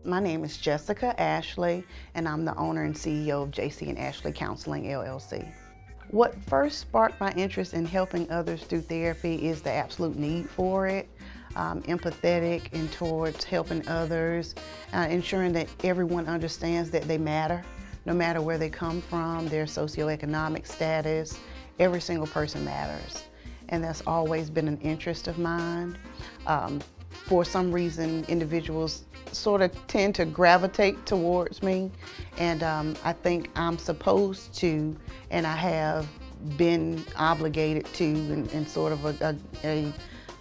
My name is Jessica Ashley, and I'm the owner and CEO of JC and Ashley Counseling, LLC. What first sparked my interest in helping others through therapy is the absolute need for it. Empathetic and towards helping others, ensuring that everyone understands that they matter, no matter where they come from, their socioeconomic status. Every single person matters, and that's always been an interest of mine. For some reason, individuals sort of tend to gravitate towards me, and I think I'm supposed to, and I have been obligated to, in sort of a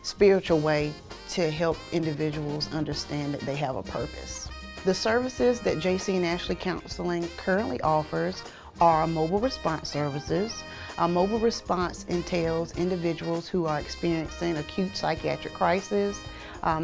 spiritual way, to help individuals understand that they have a purpose. The services that JC and Ashley Counseling currently offers are mobile response services. Mobile response entails individuals who are experiencing acute psychiatric crisis.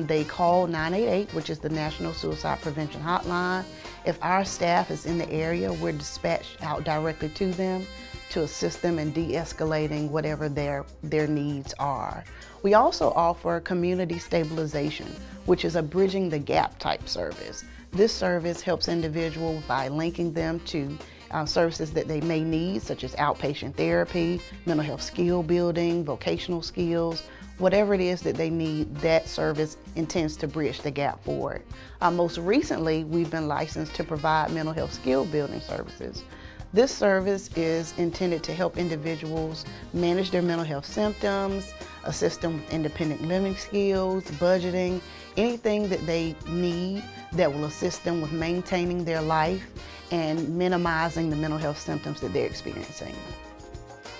They call 988, which is the National Suicide Prevention Hotline. If our staff is in the area, we're dispatched out directly to them to assist them in de-escalating whatever their needs are. We also offer community stabilization, which is a bridging the gap type service. This service helps individuals by linking them to services that they may need, such as outpatient therapy, mental health skill building, vocational skills. Whatever it is that they need, that service intends to bridge the gap for it. Most recently, we've been licensed to provide mental health skill building services. This service is intended to help individuals manage their mental health symptoms, assist them with independent living skills, budgeting, anything that they need that will assist them with maintaining their life and minimizing the mental health symptoms that they're experiencing.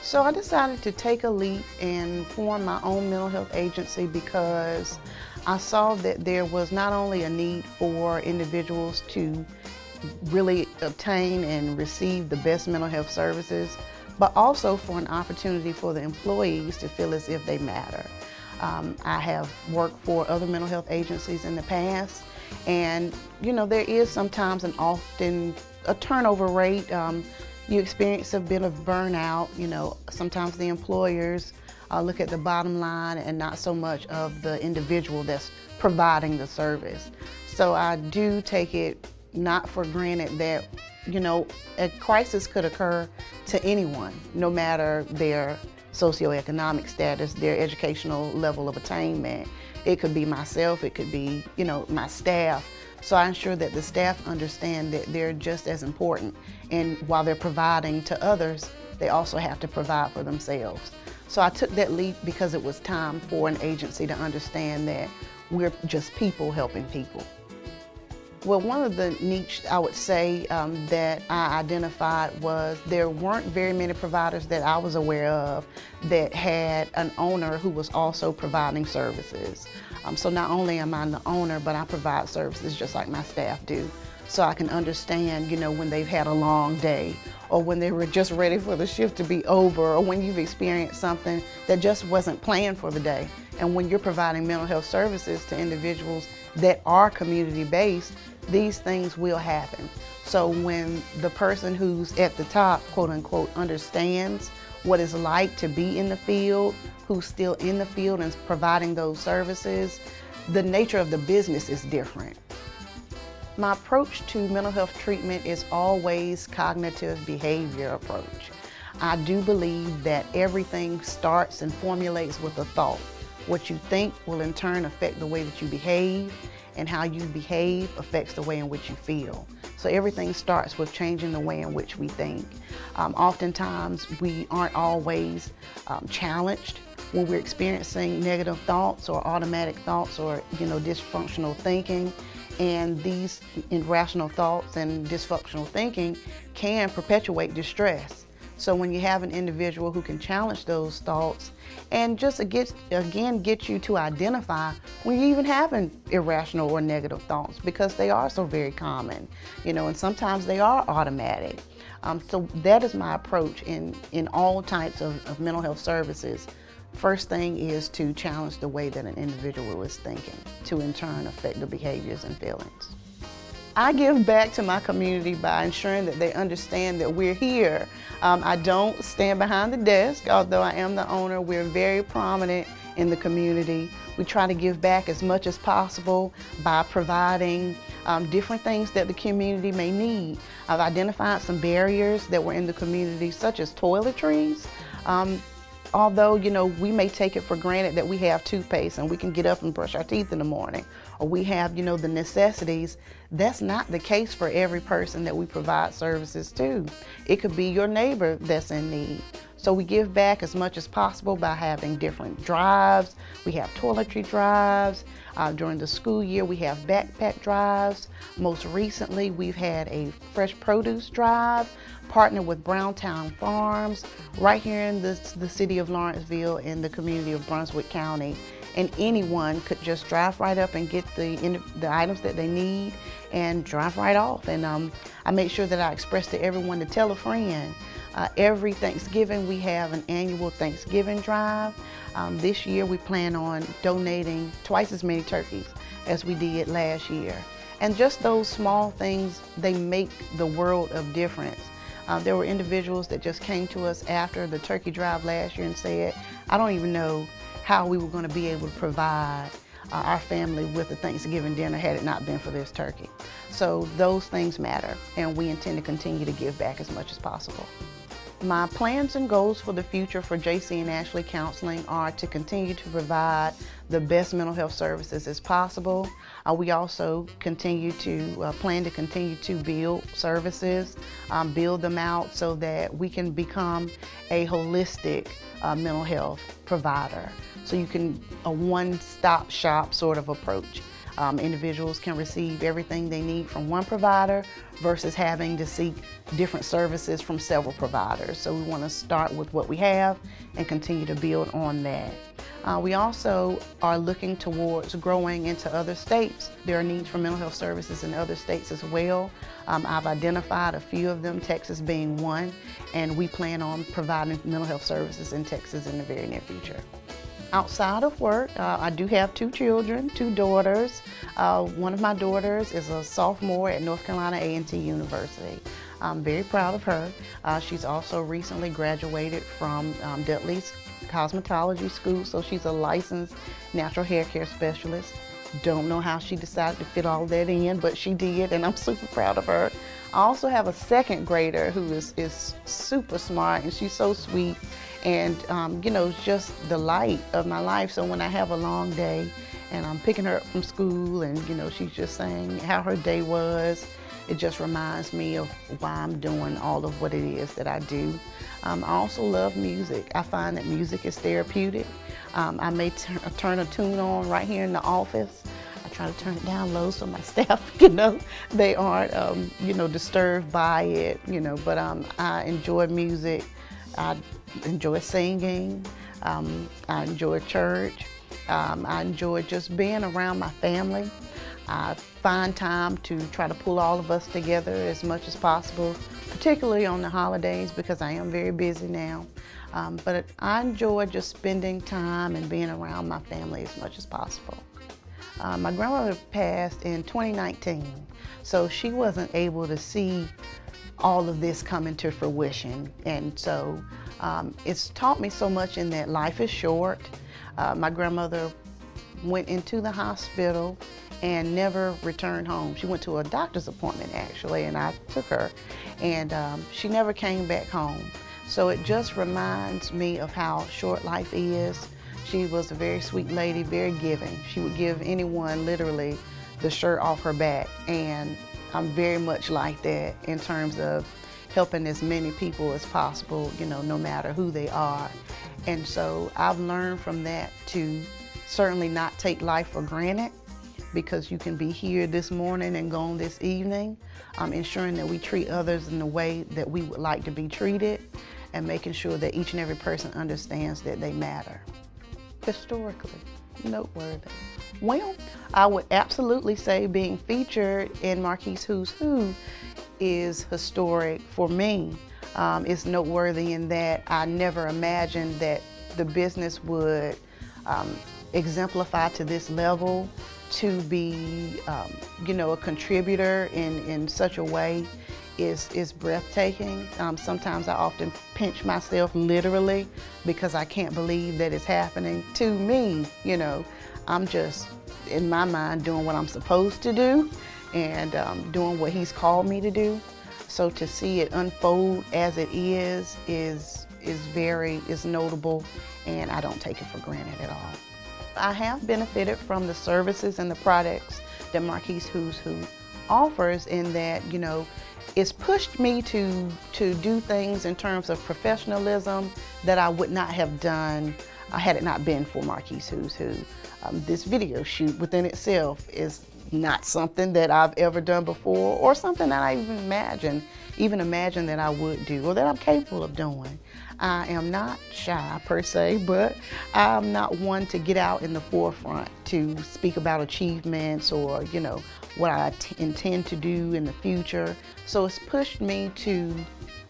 So I decided to take a leap and form my own mental health agency because I saw that there was not only a need for individuals to really obtain and receive the best mental health services, but also for an opportunity for the employees to feel as if they matter. I have worked for other mental health agencies in the past, and there is sometimes and often a turnover rate. You experience a bit of burnout. Sometimes the employers look at the bottom line and not so much of the individual that's providing the service. So I do take it not for granted that, a crisis could occur to anyone, no matter their socioeconomic status, their educational level of attainment. It could be myself, it could be, my staff. So I ensure that the staff understand that they're just as important, and while they're providing to others, they also have to provide for themselves. So I took that leap because it was time for an agency to understand that we're just people helping people. Well, one of the niche I would say that I identified was there weren't very many providers that I was aware of that had an owner who was also providing services. So not only am I the owner, but I provide services just like my staff do. So I can understand, when they've had a long day, or when they were just ready for the shift to be over, or when you've experienced something that just wasn't planned for the day. And when you're providing mental health services to individuals that are community-based, these things will happen. So when the person who's at the top, quote unquote, understands what it's like to be in the field, who's still in the field and providing those services, the nature of the business is different. My approach to mental health treatment is always cognitive behavior approach. I do believe that everything starts and formulates with a thought. What you think will in turn affect the way that you behave, and how you behave affects the way in which you feel. So everything starts with changing the way in which we think. Oftentimes we aren't always challenged when we're experiencing negative thoughts or automatic thoughts or dysfunctional thinking. And these irrational thoughts and dysfunctional thinking can perpetuate distress. So when you have an individual who can challenge those thoughts and just get you to identify when you're even having irrational or negative thoughts, because they are so very common, and sometimes they are automatic. So that is my approach in all types of mental health services. First thing is to challenge the way that an individual is thinking, to in turn affect the behaviors and feelings. I give back to my community by ensuring that they understand that we're here. I don't stand behind the desk, although I am the owner. We're very prominent in the community. We try to give back as much as possible by providing different things that the community may need. I've identified some barriers that were in the community, such as toiletries. Although, we may take it for granted that we have toothpaste and we can get up and brush our teeth in the morning, or we have, the necessities, that's not the case for every person that we provide services to. It could be your neighbor that's in need. So we give back as much as possible by having different drives. We have toiletry drives. During the school year, we have backpack drives. Most recently, we've had a fresh produce drive, partnered with Browntown Farms, right here in the city of Lawrenceville in the community of Brunswick County. And anyone could just drive right up and get the items that they need and drive right off. And I make sure that I express to everyone to tell a friend. Every Thanksgiving, we have an annual Thanksgiving drive. This year, we plan on donating twice as many turkeys as we did last year. And just those small things, they make the world of difference. There were individuals that just came to us after the turkey drive last year and said, I don't even know how we were going to be able to provide our family with a Thanksgiving dinner had it not been for this turkey. So those things matter, and we intend to continue to give back as much as possible. My plans and goals for the future for JC and Ashley Counseling are to continue to provide the best mental health services as possible. We also plan to continue to build services, build them out so that we can become a holistic mental health provider. So you can, a one-stop shop sort of approach. Individuals can receive everything they need from one provider versus having to seek different services from several providers. So we want to start with what we have and continue to build on that. We also are looking towards growing into other states. There are needs for mental health services in other states as well. I've identified a few of them, Texas being one, and we plan on providing mental health services in Texas in the very near future. Outside of work, I do have two children, two daughters. One of my daughters is a sophomore at North Carolina A&T University. I'm very proud of her. She's also recently graduated from Dudley's Cosmetology School, so she's a licensed natural hair care specialist. Don't know how she decided to fit all that in, but she did, and I'm super proud of her. I also have a second grader who is super smart, and she's so sweet. And, just the light of my life. So when I have a long day and I'm picking her up from school and, she's just saying how her day was, it just reminds me of why I'm doing all of what it is that I do. I also love music. I find that music is therapeutic. I may turn a tune on right here in the office. I try to turn it down low so my staff, they aren't, disturbed by it, but I enjoy music. I enjoy singing, I enjoy church, I enjoy just being around my family. I find time to try to pull all of us together as much as possible, particularly on the holidays because I am very busy now. But I enjoy just spending time and being around my family as much as possible. My grandmother passed in 2019, so she wasn't able to see all of this come into fruition. And so it's taught me so much in that life is short. My grandmother went into the hospital and never returned home. She went to a doctor's appointment actually, and I took her, and she never came back home. So it just reminds me of how short life is. She was a very sweet lady, very giving. She would give anyone literally the shirt off her back, and I'm very much like that in terms of helping as many people as possible, no matter who they are. And so I've learned from that to certainly not take life for granted, because you can be here this morning and gone this evening. Ensuring that we treat others in the way that we would like to be treated, and making sure that each and every person understands that they matter. Historically, noteworthy. Well, I would absolutely say being featured in Marquis Who's Who is historic for me. It's noteworthy in that I never imagined that the business would exemplify to this level, to be a contributor in such a way is breathtaking. Sometimes I often pinch myself literally because I can't believe that it's happening to me. I'm just, in my mind, doing what I'm supposed to do, and doing what he's called me to do. So to see it unfold as it is notable, and I don't take it for granted at all. I have benefited from the services and the products that Marquise Who's Who offers, in that, you know, it's pushed me to do things in terms of professionalism that I would not have done had it not been for Marquise Who's Who. This video shoot within itself is not something that I've ever done before, or something that I even imagine that I would do, or that I'm capable of doing. I am not shy per se, but I'm not one to get out in the forefront to speak about achievements, or, you know, what I intend to do in the future. So it's pushed me to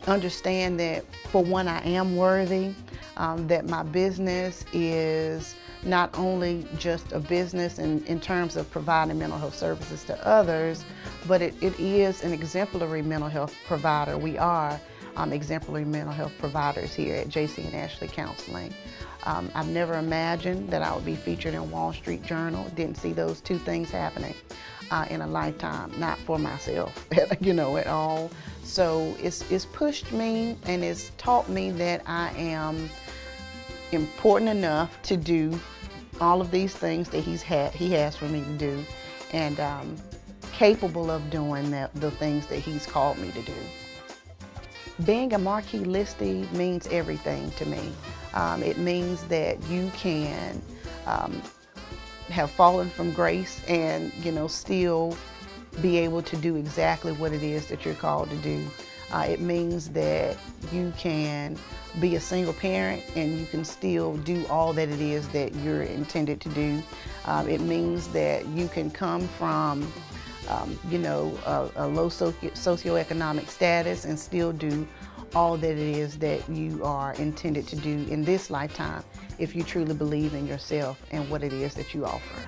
understand that, for one, I am worthy, that my business is not only just a business in terms of providing mental health services to others, but it is an exemplary mental health provider. We are exemplary mental health providers here at JC and Ashley Counseling. I've never imagined that I would be featured in Wall Street Journal. Didn't see those two things happening in a lifetime, not for myself, you know, at all. So it's pushed me, and it's taught me that I am important enough to do all of these things that he has for me to do, and capable of doing the things that he's called me to do. Being a marquee listee means everything to me. It means that you can have fallen from grace and, you know, still be able to do exactly what it is that you're called to do. It means that you can be a single parent and you can still do all that it is that you're intended to do. It means that you can come from you know, a low socioeconomic status and still do all that it is that you are intended to do in this lifetime, if you truly believe in yourself and what it is that you offer.